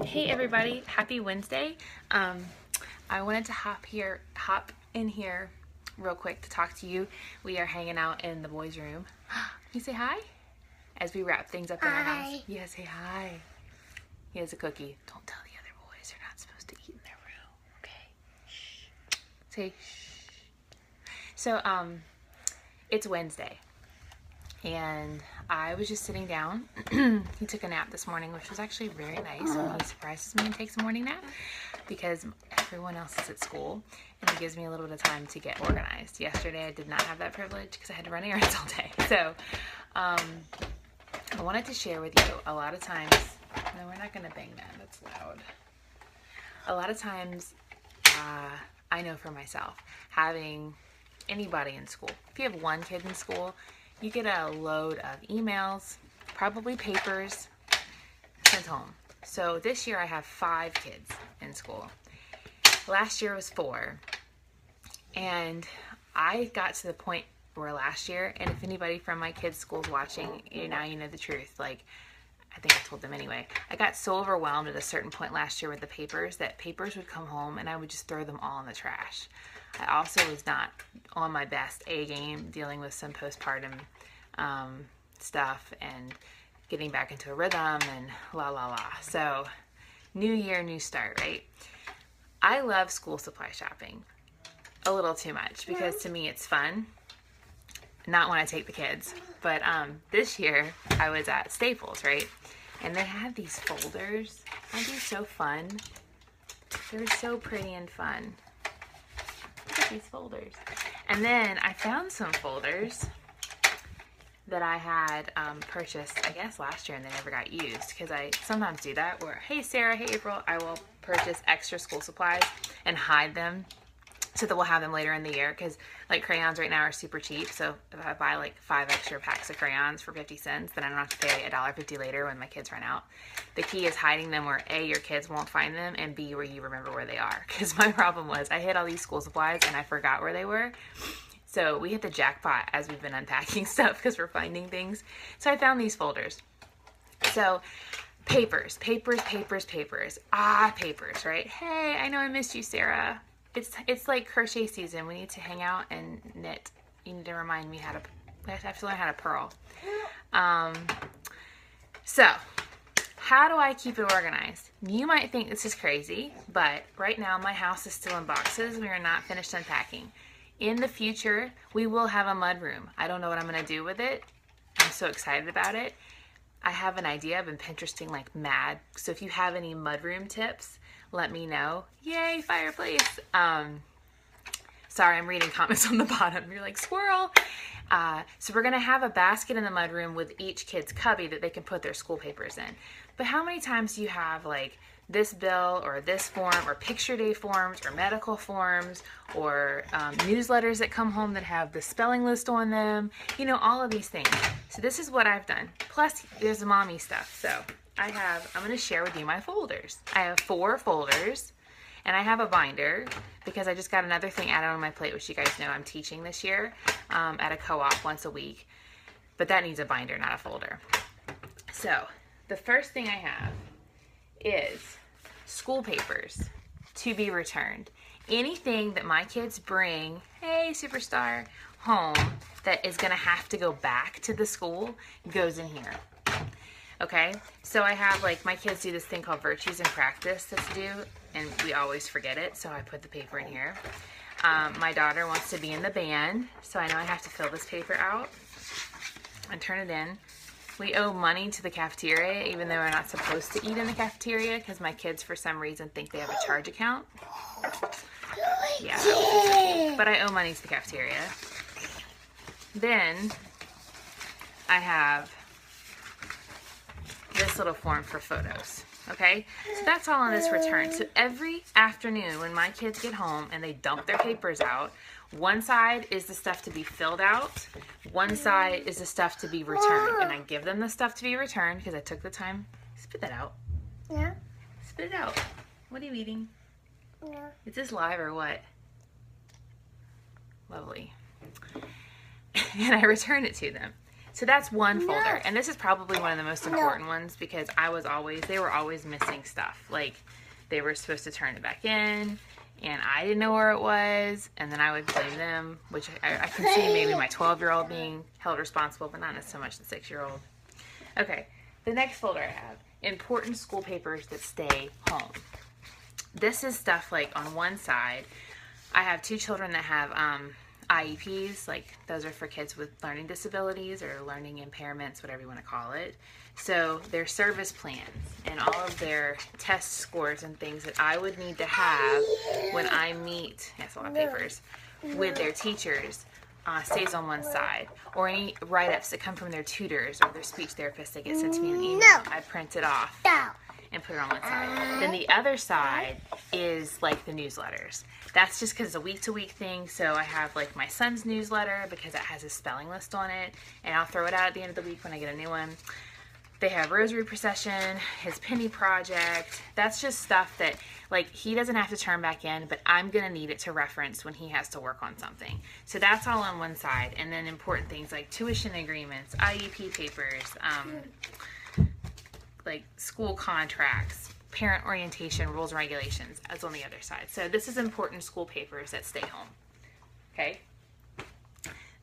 Hey everybody, happy Wednesday. I wanted to hop in here real quick to talk to you. We are hanging out in the boys' room. Can you say hi? As we wrap things up in our house. Yeah, say hi. He has a cookie. Don't tell the other boys, they're not supposed to eat in their room. Okay. Shh. Say shh. So, it's Wednesday. And I was just sitting down. He took a nap this morning, which was actually very nice when he surprises me and takes a morning nap because everyone else is at school and it gives me a little bit of time to get organized. Yesterday I did not have that privilege because I had to run errands all day. So I wanted to share with you a lot of times, no, we're not going to bang that, that's loud. A lot of times I know for myself, having anybody in school, if you have one kid in school, you get a load of emails, probably papers, sent home. So this year I have 5 kids in school. Last year was 4. And I got to the point where last year, and if anybody from my kids' school's watching, now you know the truth. Like, I think I told them anyway. I got so overwhelmed at a certain point last year with the papers that papers would come home and I would just throw them all in the trash. I also was not on my best A game, dealing with some postpartum stuff and getting back into a rhythm and la la la. So, new year, new start, right? I love school supply shopping a little too much because to me it's fun. Not when I take the kids, but this year I was at Staples, right? And they had these folders. Aren't these so fun? They're so pretty and fun. Look at these folders. And then I found some folders that I had purchased, I guess, last year and they never got used because I sometimes do that where, hey Sarah, hey April, I will purchase extra school supplies and hide them so that we'll have them later in the year because like crayons right now are super cheap. So if I buy like 5 extra packs of crayons for 50 cents, then I don't have to pay $1.50 later when my kids run out. The key is hiding them where A, your kids won't find them, and B, where you remember where they are. Because my problem was I hid all these school supplies and I forgot where they were. So we hit the jackpot as we've been unpacking stuff because we're finding things. So I found these folders. So papers. Papers, right? Hey, I know I missed you, Sarah. It's like crochet season. We need to hang out and knit. You need to remind me I have to learn how to purl. So how do I keep it organized? You might think this is crazy, but right now my house is still in boxes. We are not finished unpacking. In the future, we will have a mud room. I don't know what I'm going to do with it. I'm so excited about it. I have an idea. I've been Pinteresting like mad. So if you have any mudroom tips, let me know. Yay, fireplace. Sorry, I'm reading comments on the bottom. You're like, squirrel. So we're going to have a basket in the mudroom with each kid's cubby that they can put their school papers in. But how many times do you have like this bill or this form or picture day forms or medical forms or newsletters that come home that have the spelling list on them, you know, all of these things. So this is what I've done. Plus there's the mommy stuff. So I'm going to share with you my folders. I have 4 folders and I have a binder because I just got another thing added on my plate, which you guys know I'm teaching this year at a co-op once a week, but that needs a binder, not a folder. So the first thing I have is school papers to be returned. Anything that my kids bring, hey superstar, home that is going to have to go back to the school goes in here. Okay, so I have like my kids do this thing called Virtues in Practice that's due, and we always forget it, so I put the paper in here. My daughter wants to be in the band, so I know I have to fill this paper out and turn it in. We owe money to the cafeteria, even though we're not supposed to eat in the cafeteria because my kids, for some reason, think they have a charge account. Yeah, but I owe money to the cafeteria. Then I have this little form for photos. Okay, so that's all on this return. So every afternoon when my kids get home and they dump their papers out, one side is the stuff to be filled out, one side is the stuff to be returned. And I give them the stuff to be returned because I took the time. Spit that out. Yeah. Spit it out. What are you eating? Yeah. Is this live or what? Lovely. And I return it to them. So that's one folder, and this is probably one of the most important ones because they were always missing stuff. Like they were supposed to turn it back in, and I didn't know where it was, and then I would blame them, which I can see maybe my 12-year-old being held responsible, but not so much the 6-year-old. Okay, the next folder I have, important school papers that stay home. This is stuff like on one side, I have 2 children that have IEPs, like those are for kids with learning disabilities or learning impairments, whatever you want to call it. So their service plans and all of their test scores and things that I would need to have when I meet, that's a lot of papers, with their teachers stays on one side. Or any write-ups that come from their tutors or their speech therapists that get sent to me in an email, I print it off and put it on one side. Then the other side is like the newsletters. That's just because it's a week-to-week thing. So I have like my son's newsletter because it has his spelling list on it, and I'll throw it out at the end of the week when I get a new one. They have Rosary Procession, his penny project. That's just stuff that like he doesn't have to turn back in, but I'm gonna need it to reference when he has to work on something. So that's all on one side, and then important things like tuition agreements, IEP papers, like school contracts, parent orientation, rules and regulations, as on the other side. So this is important school papers that stay home. Okay.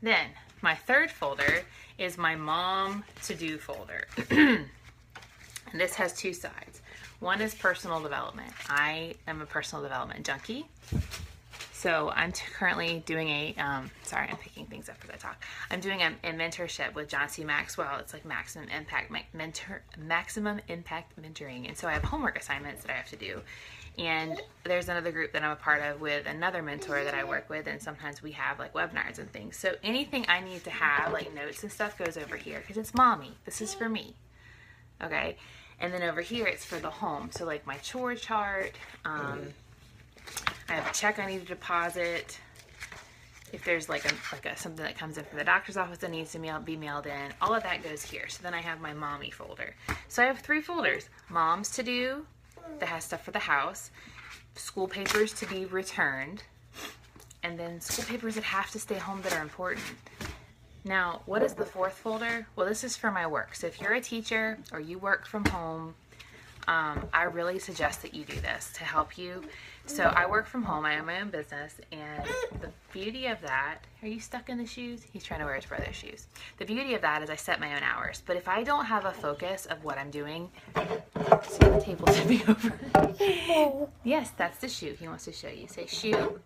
Then my third folder is my mom to-do folder. And this has 2 sides. One is personal development. I am a personal development junkie. So I'm currently doing a, sorry, I'm picking things up as I talk. I'm doing a mentorship with John C. Maxwell. It's like maximum impact mentoring. And so I have homework assignments that I have to do. And there's another group that I'm a part of with another mentor that I work with, and sometimes we have like webinars and things. So anything I need to have, like notes and stuff, goes over here because it's mommy. This is for me. Okay? And then over here, it's for the home. So like my chore chart, I have a check I need to deposit. If there's like something that comes in from the doctor's office that needs to be mailed in, all of that goes here. So then I have my mommy folder. So I have 3 folders. Mom's to do, that has stuff for the house, school papers to be returned, and then school papers that have to stay home that are important. Now, what is the 4th folder? Well, this is for my work. So if you're a teacher or you work from home, I really suggest that you do this to help you. So I work from home. I own my own business, and the beauty of that, are you stuck in the shoes? He's trying to wear his brother's shoes. The beauty of that is I set my own hours. But if I don't have a focus of what I'm doing, see the table tipping over. Yes, that's the shoe. He wants to show you. Say shoe.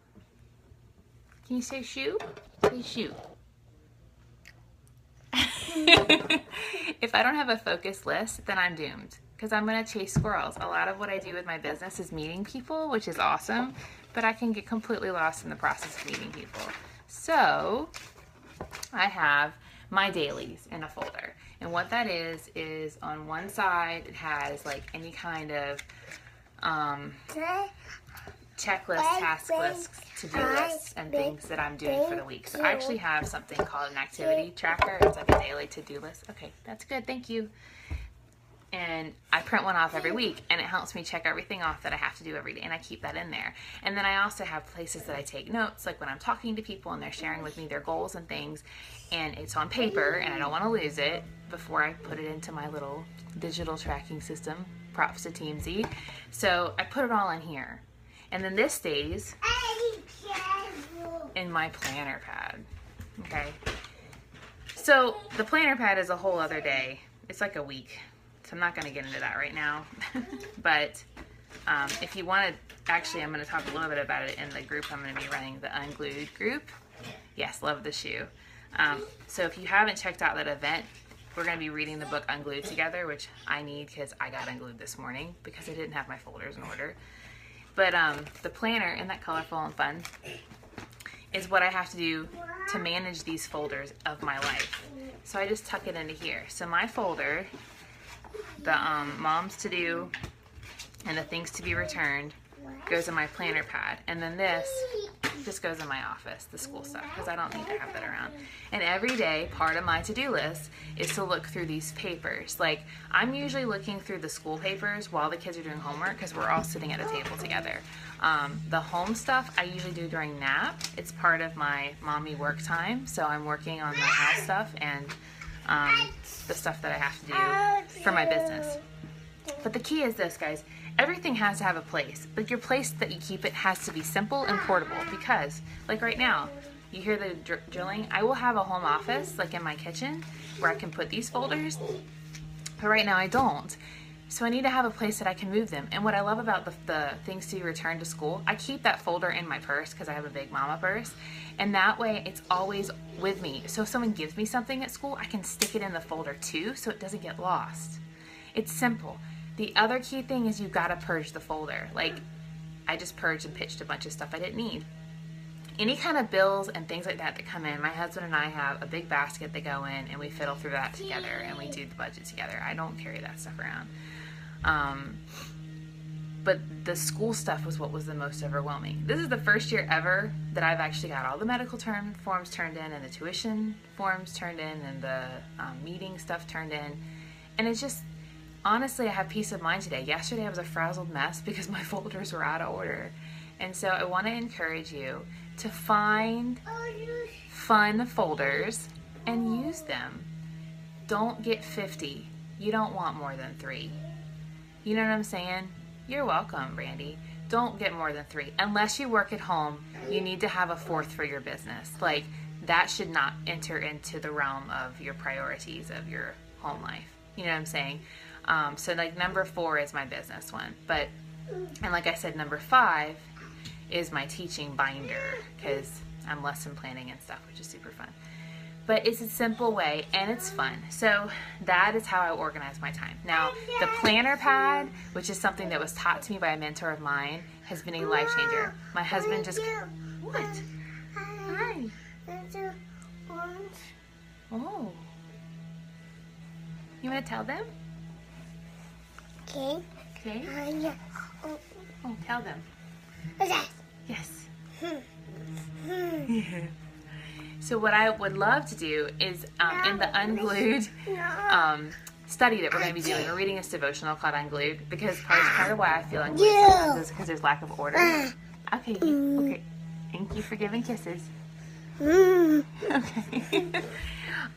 Can you say shoe? Say shoe. If I don't have a focused list, then I'm doomed. Because I'm going to chase squirrels. A lot of what I do with my business is meeting people, which is awesome, but I can get completely lost in the process of meeting people. So I have my dailies in a folder. And what that is on one side, it has like any kind of checklist, task lists, to-do lists, and things that I'm doing for the week. So I actually have something called an activity tracker. It's like a daily to-do list. Okay, that's good. Thank you. And I print one off every week, and it helps me check everything off that I have to do every day, and I keep that in there. And then I also have places that I take notes, like when I'm talking to people and they're sharing with me their goals and things, and it's on paper, and I don't want to lose it before I put it into my little digital tracking system, props to TMZ. So I put it all in here. And then this stays in my planner pad, okay? So the planner pad is a whole other day. It's like a week. So I'm not going to get into that right now. But if you want to, actually I'm going to talk a little bit about it in the group I'm going to be running, the Unglued group. Yes, love the shoe. So if you haven't checked out that event, we're going to be reading the book Unglued together, which I need because I got unglued this morning because I didn't have my folders in order. But the planner, isn't that colorful and fun, is what I have to do to manage these folders of my life. So I just tuck it into here. So my folder, the moms to do and the things to be returned, goes in my planner pad. And then this just goes in my office, the school stuff, because I don't need to have that around. And every day, part of my to-do list is to look through these papers. Like, I'm usually looking through the school papers while the kids are doing homework because we're all sitting at a table together. The home stuff I usually do during nap. It's part of my mommy work time, so I'm working on the house stuff and the stuff that I have to do for my business. But the key is this, guys. Everything has to have a place, but your place that you keep it has to be simple and portable, because like right now, you hear the drilling. I will have a home office like in my kitchen where I can put these folders, but right now I don't. So I need to have a place that I can move them. And what I love about the things to return to school, I keep that folder in my purse because I have a big mama purse. And that way it's always with me. So if someone gives me something at school, I can stick it in the folder too so it doesn't get lost. It's simple. The other key thing is you gotta purge the folder. Like I just purged and pitched a bunch of stuff I didn't need. Any kind of bills and things like that come in, my husband and I have a big basket that go in and we fiddle through that together and we do the budget together. I don't carry that stuff around. But the school stuff was what was the most overwhelming. This is the first year ever that I've actually got all the medical forms turned in and the tuition forms turned in and the meeting stuff turned in. And it's just, honestly, I have peace of mind today. Yesterday I was a frazzled mess because my folders were out of order. And so I want to encourage you to find fun folders and use them. Don't get 50. You don't want more than 3. You know what I'm saying? You're welcome, Randy. Don't get more than 3. Unless you work at home, you need to have a 4th for your business. Like, that should not enter into the realm of your priorities of your home life. You know what I'm saying? So like number 4 is my business one. But, and like I said, number 5 is my teaching binder because I'm lesson planning and stuff, which is super fun. But it's a simple way and it's fun. So that is how I organize my time. Now, the planner pad, which is something that was taught to me by a mentor of mine, has been a life changer. My husband just... What? Hi. Oh. You want to tell them? Okay. Okay. Oh, tell them. Yes. So what I would love to do is in the Unglued study that we're going to be doing, we're reading this devotional called Unglued because part of why I feel unglued sometimes is because there's lack of order. Okay. Okay. Thank you for giving kisses. Okay.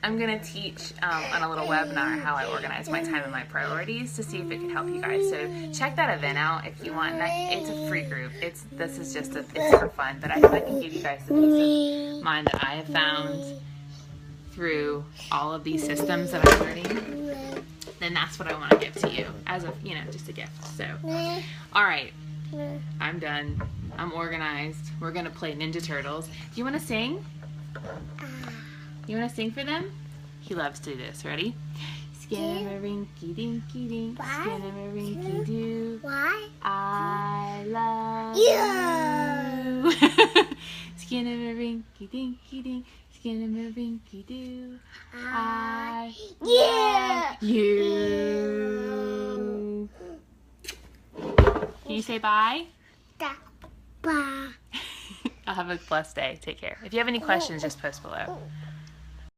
I'm going to teach on a little webinar how I organize my time and my priorities to see if it can help you guys. So check that event out if you want. It's a free group. It's for fun, but if I can give you guys the peace of mind that I have found through all of these systems that I'm learning, then that's what I want to give to you as a, just a gift. So, all right, I'm done. I'm organized. We're going to play Ninja Turtles. Do you want to sing? You want to sing for them? He loves to do this. Ready? Skinnamarink-y dinky dink, skinnamarink-y doo. Why? I love you. Skinnamarink-y dinky dink, skinnamarink-y doo. I Yeah. love you. Can you say bye? Bye. I'll have a blessed day. Take care. If you have any questions, just post below.